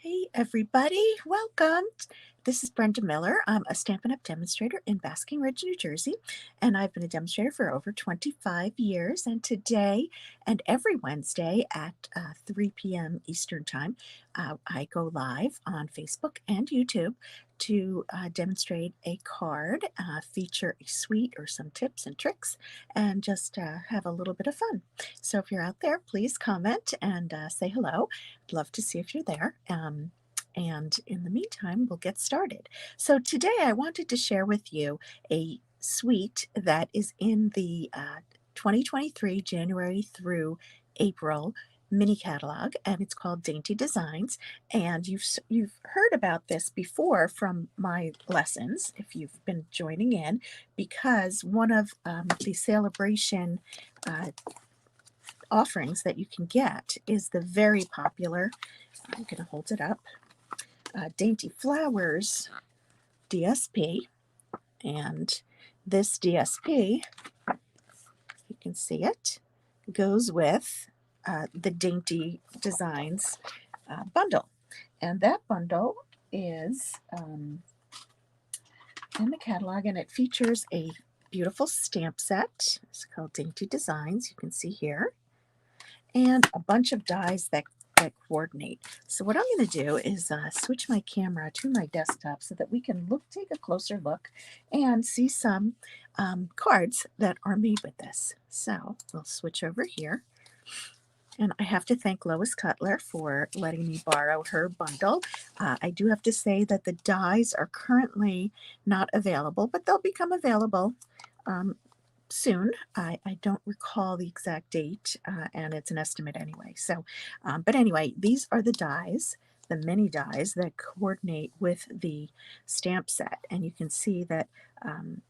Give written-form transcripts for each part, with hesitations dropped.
Hey everybody, welcome. This is Brenda Miller. I'm a Stampin' Up! Demonstrator in Basking Ridge, New Jersey, and I've been a demonstrator for over 25 years. And today and every Wednesday at 3 p.m. Eastern Time, I go live on Facebook and YouTube to demonstrate a card, feature a suite or some tips and tricks, and just have a little bit of fun. So if you're out there, please comment and say hello. I'd love to see if you're there. And in the meantime, we'll get started. So today I wanted to share with you a suite that is in the 2023 January through April mini catalog, and it's called Dainty Designs. And you've heard about this before from my lessons if you've been joining in, because one of the celebration offerings that you can get is the very popular, I'm going to hold it up, Dainty Flowers DSP. And this DSP, you can see it, goes with the Dainty Designs bundle. And that bundle is in the catalog, and it features a beautiful stamp set. It's called Dainty Designs, you can see here, and a bunch of dies that coordinate. So what I'm going to do is switch my camera to my desktop so that we can take a closer look and see some cards that are made with this. So we'll switch over here. And I have to thank Lois Cutler for letting me borrow her bundle. I do have to say that the dies are currently not available, but they'll become available soon. I don't recall the exact date, and it's an estimate anyway. So, but anyway, these are the dies, the mini dies that coordinate with the stamp set. And you can see that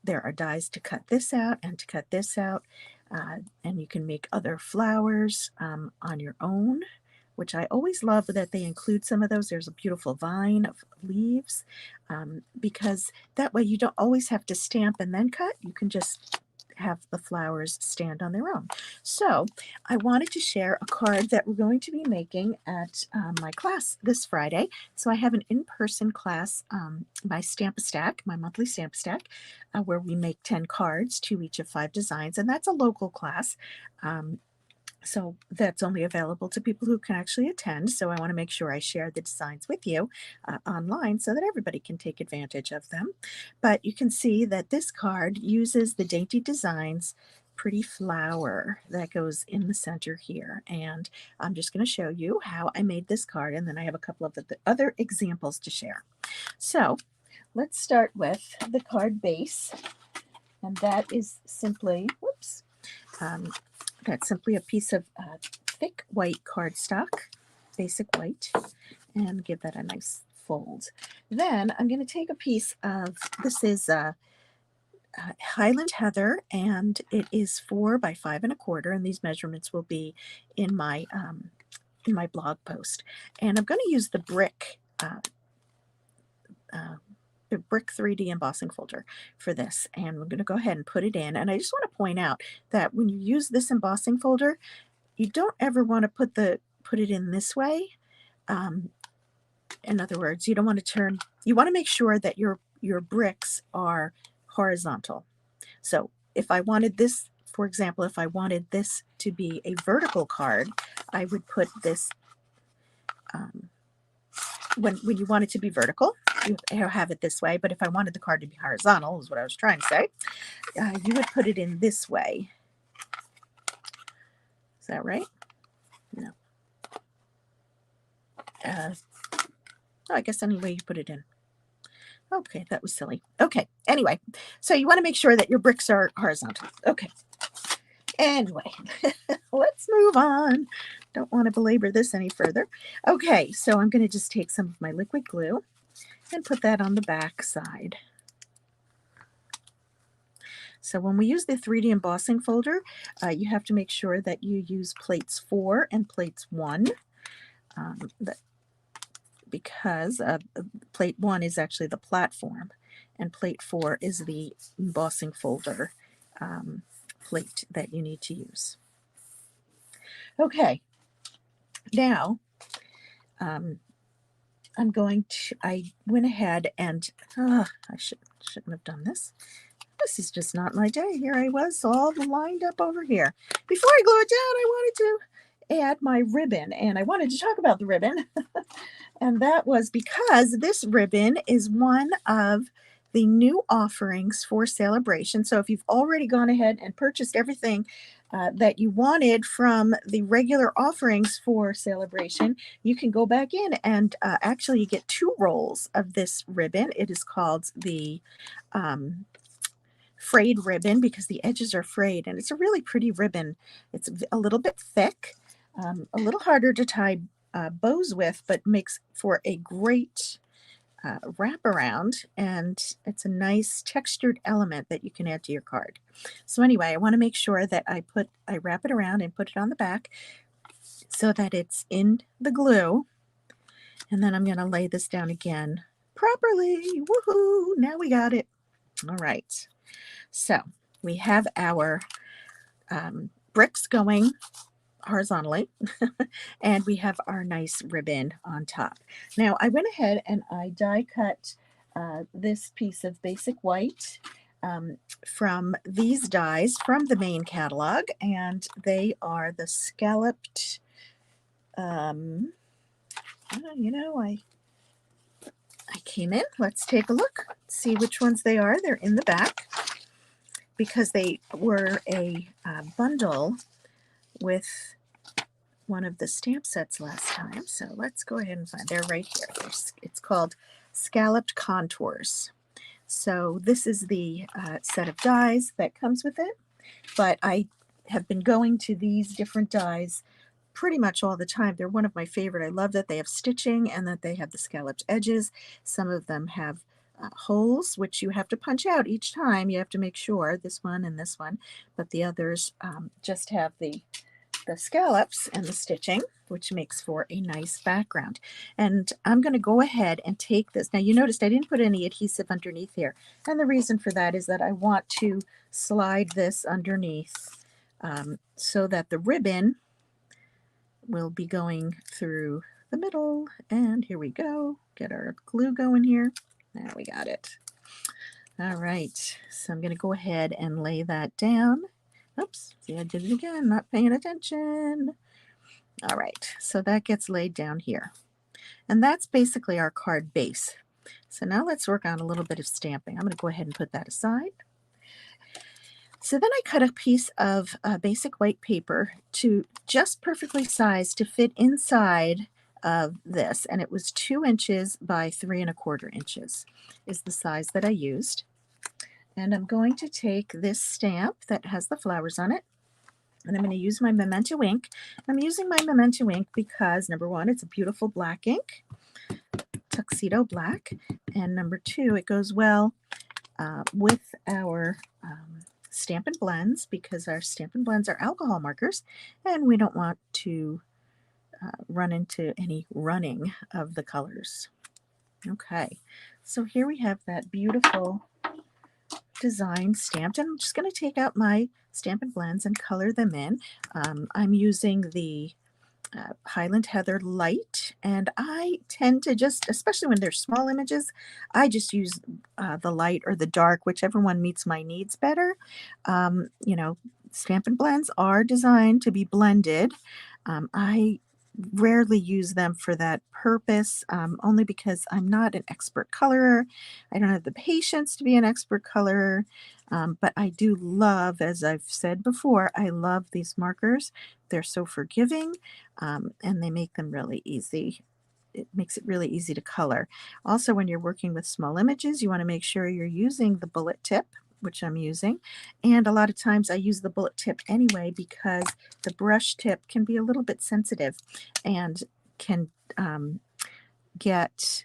there are dies to cut this out and to cut this out. And you can make other flowers on your own, which I always love that they include some of those. There's a beautiful vine of leaves, because that way you don't always have to stamp and then cut. You can just have the flowers stand on their own. So I wanted to share a card that we're going to be making at my class this Friday. So I have an in-person class by Stamp-A-Stack, my monthly Stamp-A-Stack, where we make 10 cards to each of 5 designs, and that's a local class. So that's only available to people who can actually attend. So I want to make sure I share the designs with you online so that everybody can take advantage of them. But you can see that this card uses the Dainty Designs pretty flower that goes in the center here. And I'm just going to show you how I made this card, and then I have a couple of the other examples to share. So let's start with the card base. And that is simply, whoops, that's simply a piece of thick white cardstock, basic white, and give that a nice fold. Then I'm going to take a piece of, this is Highland Heather, and it is 4 by 5 1/4, and these measurements will be in my blog post. And I'm going to use the brick 3D embossing folder for this, and we're going to go ahead and put it in. And I just want to point out that when you use this embossing folder, you don't ever want to put it in this way. In other words, you don't want to you want to make sure that your bricks are horizontal. So if I wanted this, for example, if I wanted this to be a vertical card, I would put this, when you want it to be vertical, you have it this way. But if I wanted the card to be horizontal, is what I was trying to say, you would put it in this way. Is that right? No. I guess any way you put it in. Okay, that was silly. Okay, anyway, so you want to make sure that your bricks are horizontal. Okay. Anyway, let's move on. Don't want to belabor this any further. Okay, so I'm going to just take some of my liquid glue and put that on the back side. So when we use the 3D embossing folder, you have to make sure that you use plates 4 and plates 1, because plate 1 is actually the platform, and plate 4 is the embossing folder plate that you need to use. Okay, now I went ahead and, I shouldn't have done this. This is just not my day. Here I was all lined up over here. Before I glue it down, I wanted to add my ribbon, and I wanted to talk about the ribbon. And that was because this ribbon is one of the new offerings for Celebration. So if you've already gone ahead and purchased everything that you wanted from the regular offerings for Celebration, you can go back in and actually you get 2 rolls of this ribbon. It is called the um, frayed ribbon because the edges are frayed, and it's a really pretty ribbon. It's a little bit thick, a little harder to tie bows with, but makes for a great wraparound, and it's a nice textured element that you can add to your card. So anyway, I want to make sure that I wrap it around and put it on the back so that it's in the glue, and then I'm going to lay this down again properly. Woohoo! Now we got it. All right. So we have our bricks going horizontally and we have our nice ribbon on top. Now I went ahead and I die cut this piece of basic white from these dies from the main catalog, and they are the scalloped I came in. Let's take a look, see which ones they are. They're in the back because they were a bundle with one of the stamp sets last time. So let's go ahead and find, they're right here. It's called Scalloped Contours. So this is the set of dies that comes with it, but I have been going to these different dies pretty much all the time. They're one of my favorite. I love that they have stitching and that they have the scalloped edges. Some of them have holes, which you have to punch out each time. You have to make sure, this one and this one, but the others just have the scallops and the stitching, which makes for a nice background. And I'm going to go ahead and take this. Now you noticed I didn't put any adhesive underneath here. And the reason for that is that I want to slide this underneath so that the ribbon will be going through the middle. And here we go. Get our glue going here. There we got it. All right. So I'm going to go ahead and lay that down. Oops, see, I did it again, not paying attention. All right, so that gets laid down here. And that's basically our card base. So now let's work on a little bit of stamping. I'm going to go ahead and put that aside. So then I cut a piece of basic white paper to just perfectly sized to fit inside of this. And it was 2 inches by 3 1/4 inches is the size that I used. And I'm going to take this stamp that has the flowers on it, and I'm going to use my Memento ink. I'm using my Memento ink because, number one, it's a beautiful black ink, tuxedo black, and number 2, it goes well with our Stampin' Blends, because our Stampin' Blends are alcohol markers, and we don't want to run into any running of the colors. Okay, so here we have that beautiful design stamped, and I'm just going to take out my Stampin' Blends and color them in. I'm using the Highland Heather Light, and I tend to just, especially when they're small images, I just use the light or the dark, whichever one meets my needs better. Stampin' Blends are designed to be blended. I rarely use them for that purpose, only because I'm not an expert colorer. I don't have the patience to be an expert colorer, but I do love, as I've said before, I love these markers. They're so forgiving, and they make them really easy. It makes it really easy to color. Also, when you're working with small images, you want to make sure you're using the bullet tip, which I'm using. And a lot of times I use the bullet tip anyway because the brush tip can be a little bit sensitive and can get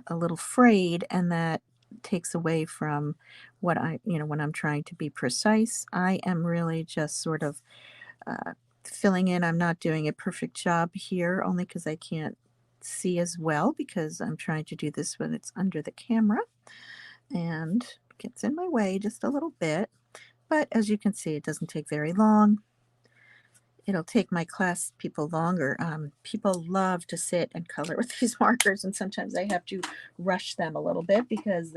a little frayed, and that takes away from what when I'm trying to be precise. I am really just sort of filling in. I'm not doing a perfect job here, only because I can't see as well because I'm trying to do this when it's under the camera, and gets in my way just a little bit. But as you can see, it doesn't take very long. it'll take my class people longer. People love to sit and color with these markers, and sometimes I have to rush them a little bit because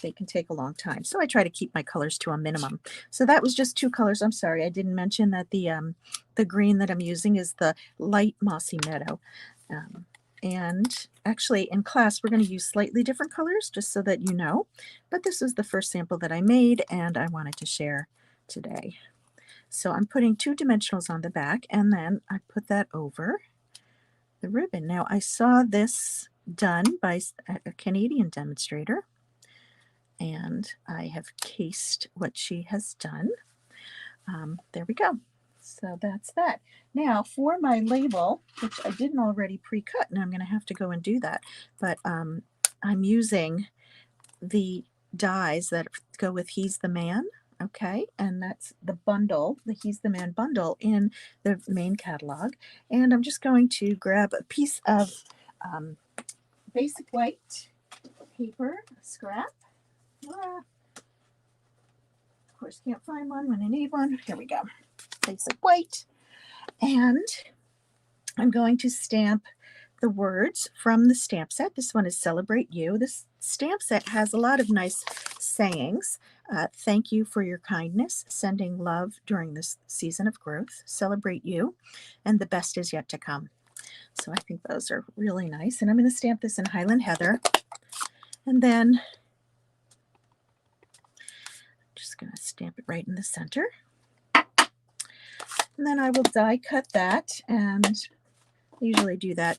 they can take a long time. So I try to keep my colors to a minimum. So that was just 2 colors. I'm sorry, I didn't mention that the green that I'm using is the light mossy meadow. And actually in class, we're going to use slightly different colors just so that you know. But this is the first sample that I made and I wanted to share today. So I'm putting 2 dimensionals on the back and then I put that over the ribbon. Now I saw this done by a Canadian demonstrator and I have cased what she has done. There we go. So that's that. Now for my label, which I didn't already pre-cut, and I'm going to have to go and do that, but I'm using the dies that go with He's the Man, okay, and that's the bundle, the He's the Man bundle in the main catalog, and I'm just going to grab a piece of basic white paper, scrap. Of course, can't find one when I need one. Here we go. Basic white. And I'm going to stamp the words from the stamp set. This one is Celebrate You. This stamp set has a lot of nice sayings. Thank you for your kindness, sending love during this season of growth, celebrate you, and the best is yet to come. So I think those are really nice. And I'm going to stamp this in Highland Heather. And then just going to stamp it right in the center. And then I will die cut that, and I usually do that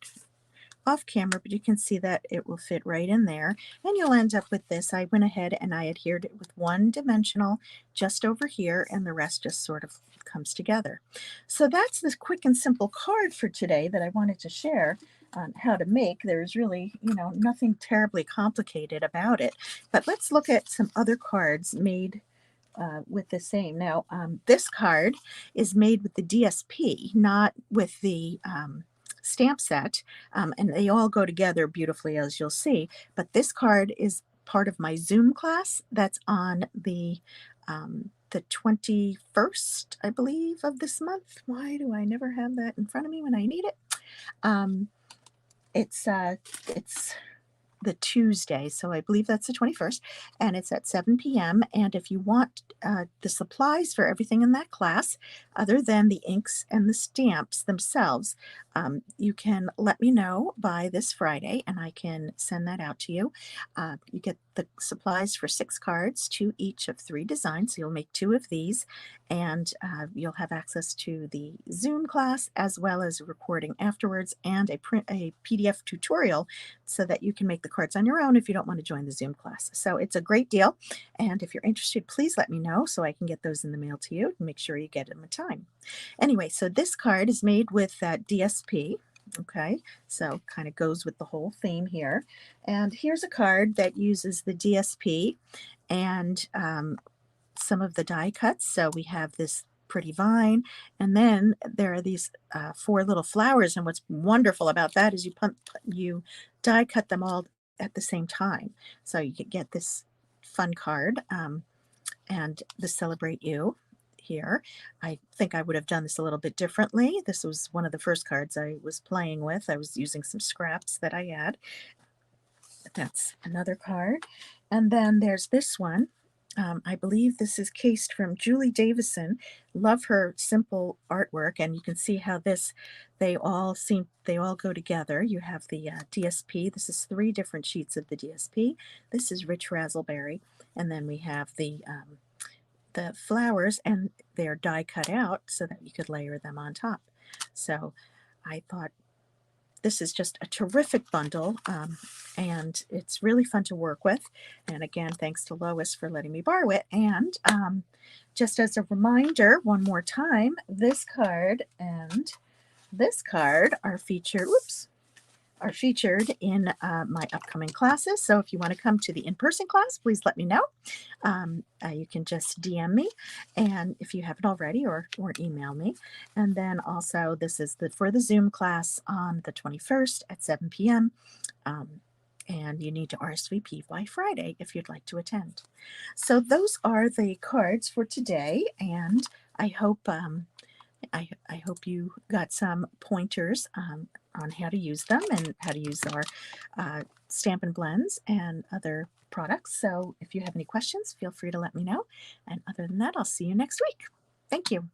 off camera, but you can see that it will fit right in there. And you'll end up with this. I went ahead and I adhered it with 1 dimensional just over here, and the rest just sort of comes together. So that's this quick and simple card for today that I wanted to share on how to make. There's really, nothing terribly complicated about it. But let's look at some other cards made with the same. Now, this card is made with the DSP, not with the stamp set, and they all go together beautifully, as you'll see. But this card is part of my Zoom class that's on the 21st, I believe, of this month. Why do I never have that in front of me when I need it? It's the Tuesday, so I believe that's the 21st, and it's at 7 p.m. And if you want the supplies for everything in that class, other than the inks and the stamps themselves, you can let me know by this Friday, and I can send that out to you. You get the supplies for 6 cards, 2 each of 3 designs, so you'll make 2 of these, and you'll have access to the Zoom class as well as a recording afterwards and a PDF tutorial so that you can make the cards on your own if you don't want to join the Zoom class. So it's a great deal, and if you're interested, please let me know so I can get those in the mail to you and make sure you get them in time. Anyway, so this card is made with that DSP. Okay, so kind of goes with the whole theme here. And here's a card that uses the DSP and some of the die cuts. So we have this pretty vine, and then there are these 4 little flowers. And what's wonderful about that is you die cut them all at the same time. So you could get this fun card and the Celebrate You here. I think I would have done this a little bit differently. This was one of the first cards I was playing with. I was using some scraps that I had. That's another card. And then there's this one. I believe this is cased from Julie Davison. Love her simple artwork, and you can see how they all go together. You have the DSP. This is 3 different sheets of the DSP. This is Rich Razzleberry, and then we have the flowers, and they're die cut out so that you could layer them on top. So I thought this is just a terrific bundle, and it's really fun to work with. And again, thanks to Lois for letting me borrow it. And just as a reminder, one more time, this card and this card are featured in my upcoming classes. So if you want to come to the in-person class, please let me know. You can just DM me, and if you haven't already, or email me. And then also this is for the Zoom class on the 21st at 7 p.m. And you need to RSVP by Friday if you'd like to attend. So those are the cards for today, and I hope I hope you got some pointers on how to use them and how to use our Stampin' Blends and other products. So if you have any questions, feel free to let me know. And other than that, I'll see you next week. Thank you.